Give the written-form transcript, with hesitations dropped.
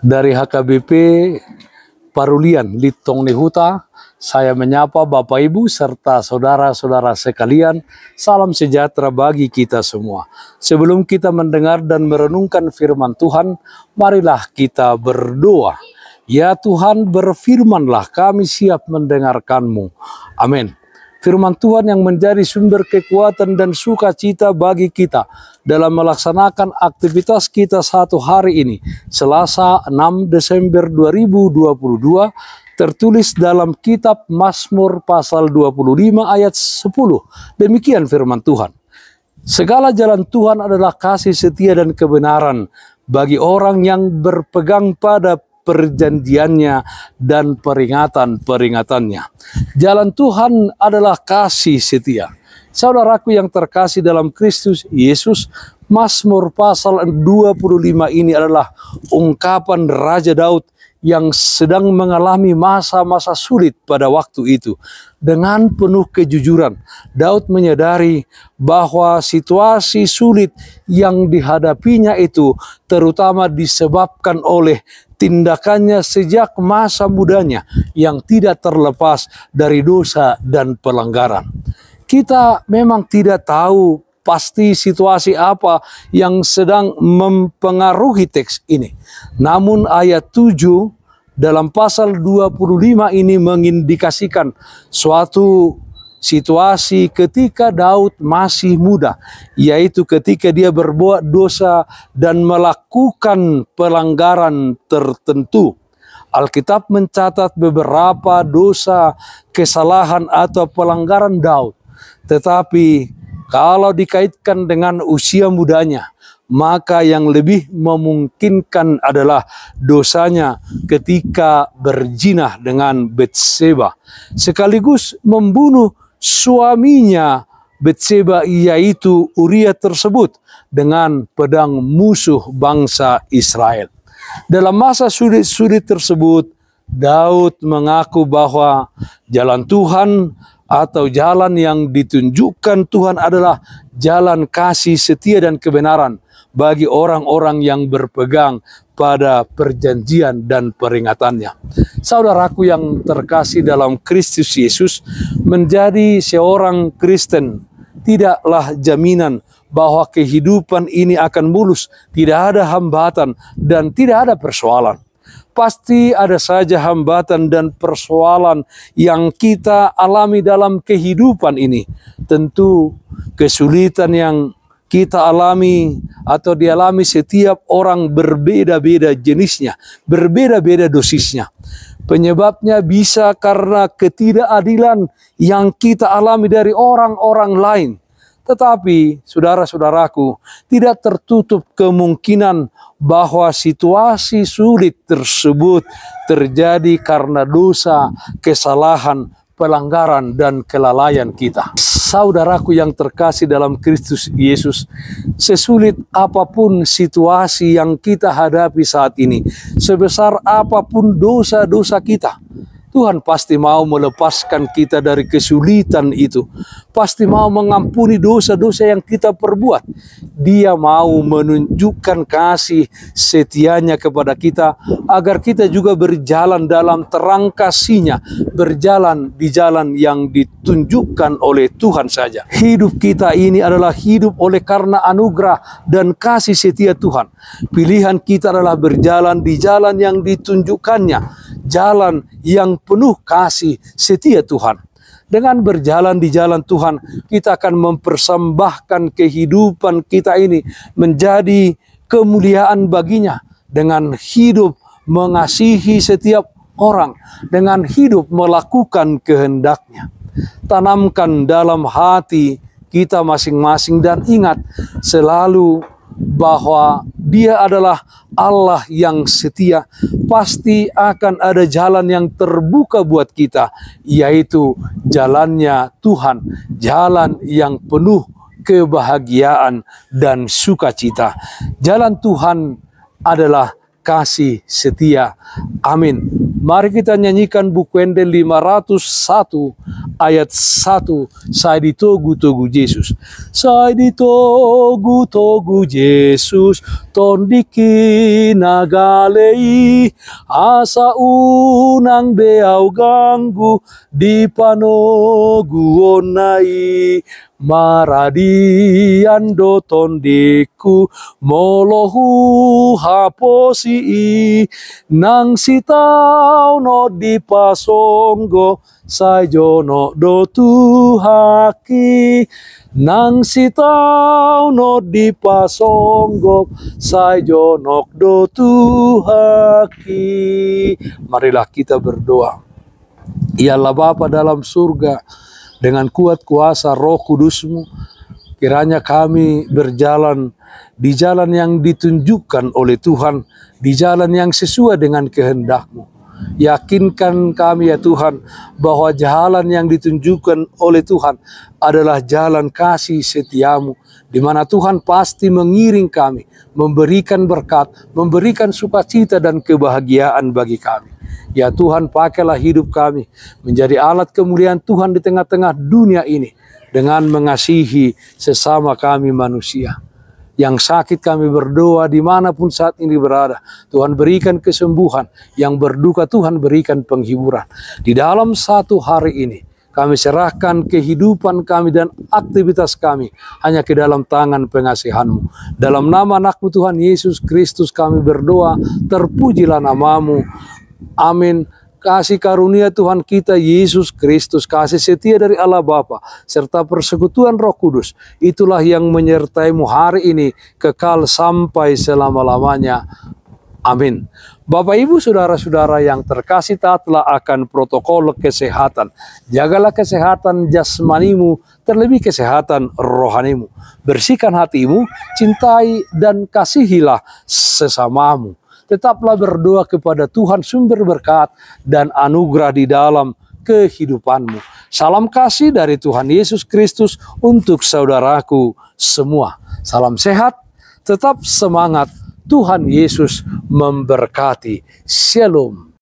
Dari HKBP Parulian Litong Nehuta, saya menyapa Bapak Ibu serta saudara-saudara sekalian. Salam sejahtera bagi kita semua. Sebelum kita mendengar dan merenungkan firman Tuhan, marilah kita berdoa. Ya Tuhan, berfirmanlah, kami siap mendengarkan-Mu. Amin. Firman Tuhan yang menjadi sumber kekuatan dan sukacita bagi kita dalam melaksanakan aktivitas kita satu hari ini, Selasa 6 Desember 2022, tertulis dalam kitab Mazmur pasal 25 ayat 10. Demikian firman Tuhan. Segala jalan Tuhan adalah kasih setia dan kebenaran bagi orang yang berpegang pada perjanjiannya dan peringatan-peringatannya. Jalan Tuhan adalah kasih setia. Saudaraku yang terkasih dalam Kristus Yesus, Mazmur pasal 25 ini adalah ungkapan Raja Daud yang sedang mengalami masa-masa sulit pada waktu itu. Dengan penuh kejujuran, Daud menyadari bahwa situasi sulit yang dihadapinya itu terutama disebabkan oleh tindakannya sejak masa mudanya yang tidak terlepas dari dosa dan pelanggaran. Kita memang tidak tahu pasti situasi apa yang sedang mempengaruhi teks ini. Namun ayat 7 dalam pasal 25 ini mengindikasikan suatu situasi ketika Daud masih muda, yaitu ketika dia berbuat dosa dan melakukan pelanggaran tertentu. Alkitab mencatat beberapa dosa, kesalahan atau pelanggaran Daud. Tetapi kalau dikaitkan dengan usia mudanya, maka yang lebih memungkinkan adalah dosanya ketika berzina dengan Batseba, sekaligus membunuh suaminya Batseba, yaitu Uria tersebut, dengan pedang musuh bangsa Israel. Dalam masa sulit-sulit tersebut, Daud mengaku bahwa jalan Tuhan atau jalan yang ditunjukkan Tuhan adalah jalan kasih setia dan kebenaran bagi orang-orang yang berpegang pada perjanjian dan peringatannya. Saudaraku yang terkasih dalam Kristus Yesus, menjadi seorang Kristen tidaklah jaminan bahwa kehidupan ini akan mulus, tidak ada hambatan dan tidak ada persoalan. Pasti ada saja hambatan dan persoalan yang kita alami dalam kehidupan ini. Tentu kesulitan yang kita alami atau dialami setiap orang berbeda-beda jenisnya, berbeda-beda dosisnya. Penyebabnya bisa karena ketidakadilan yang kita alami dari orang-orang lain. Tetapi saudara-saudaraku, tidak tertutup kemungkinan bahwa situasi sulit tersebut terjadi karena dosa, kesalahan, pelanggaran, dan kelalaian kita. Saudaraku yang terkasih dalam Kristus Yesus, sesulit apapun situasi yang kita hadapi saat ini, sebesar apapun dosa-dosa kita, Tuhan pasti mau melepaskan kita dari kesulitan itu. Pasti mau mengampuni dosa-dosa yang kita perbuat. Dia mau menunjukkan kasih setianya kepada kita, agar kita juga berjalan dalam terang kasih-Nya, berjalan di jalan yang ditunjukkan oleh Tuhan saja. Hidup kita ini adalah hidup oleh karena anugerah dan kasih setia Tuhan. Pilihan kita adalah berjalan di jalan yang ditunjukkannya, jalan yang penuh kasih setia Tuhan. Dengan berjalan di jalan Tuhan, kita akan mempersembahkan kehidupan kita ini menjadi kemuliaan baginya, dengan hidup mengasihi setiap orang, dengan hidup melakukan kehendak-Nya. Tanamkan dalam hati kita masing-masing dan ingat selalu bahwa Dia adalah Allah yang setia. Pasti akan ada jalan yang terbuka buat kita, yaitu jalannya Tuhan, jalan yang penuh kebahagiaan dan sukacita. Jalan Tuhan adalah kasih setia. Amin. Mari kita nyanyikan buku Endel 501 ayat 1. Saya ditogu-togu Yesus. Saya ditogu-togu Yesus, tondiki nagalei asa unang beau ganggu di panogu onai maradiando tondiku molohu haposi nang sitau no di pasonggo sajono do tuhaki nang sitau no di pasonggo sajonok do tuhaki. Marilah kita berdoa. Ialah Bapa dalam surga, dengan kuat kuasa Roh Kudus-Mu, kiranya kami berjalan di jalan yang ditunjukkan oleh Tuhan, di jalan yang sesuai dengan kehendak-Mu. Yakinkan kami ya Tuhan, bahwa jalan yang ditunjukkan oleh Tuhan adalah jalan kasih setia-Mu, di mana Tuhan pasti mengiring kami, memberikan berkat, memberikan sukacita dan kebahagiaan bagi kami. Ya Tuhan, pakailah hidup kami menjadi alat kemuliaan Tuhan di tengah-tengah dunia ini, dengan mengasihi sesama kami manusia. Yang sakit kami berdoa dimanapun saat ini berada, Tuhan berikan kesembuhan. Yang berduka Tuhan berikan penghiburan. Di dalam satu hari ini kami serahkan kehidupan kami dan aktivitas kami hanya ke dalam tangan pengasihan-Mu. Dalam nama anak-Mu Tuhan Yesus Kristus kami berdoa, terpujilah nama-Mu. Amin. Kasih karunia Tuhan kita Yesus Kristus, kasih setia dari Allah Bapa, serta persekutuan Roh Kudus, itulah yang menyertai-Mu hari ini kekal sampai selama-lamanya. Amin. Bapak Ibu saudara-saudara yang terkasih, taatlah akan protokol kesehatan. Jagalah kesehatan jasmanimu, terlebih kesehatan rohanimu. Bersihkan hatimu, cintai dan kasihilah sesamamu. Tetaplah berdoa kepada Tuhan sumber berkat dan anugerah di dalam kehidupanmu. Salam kasih dari Tuhan Yesus Kristus untuk saudaraku semua. Salam sehat, tetap semangat. Tuhan Yesus memberkati. Shalom.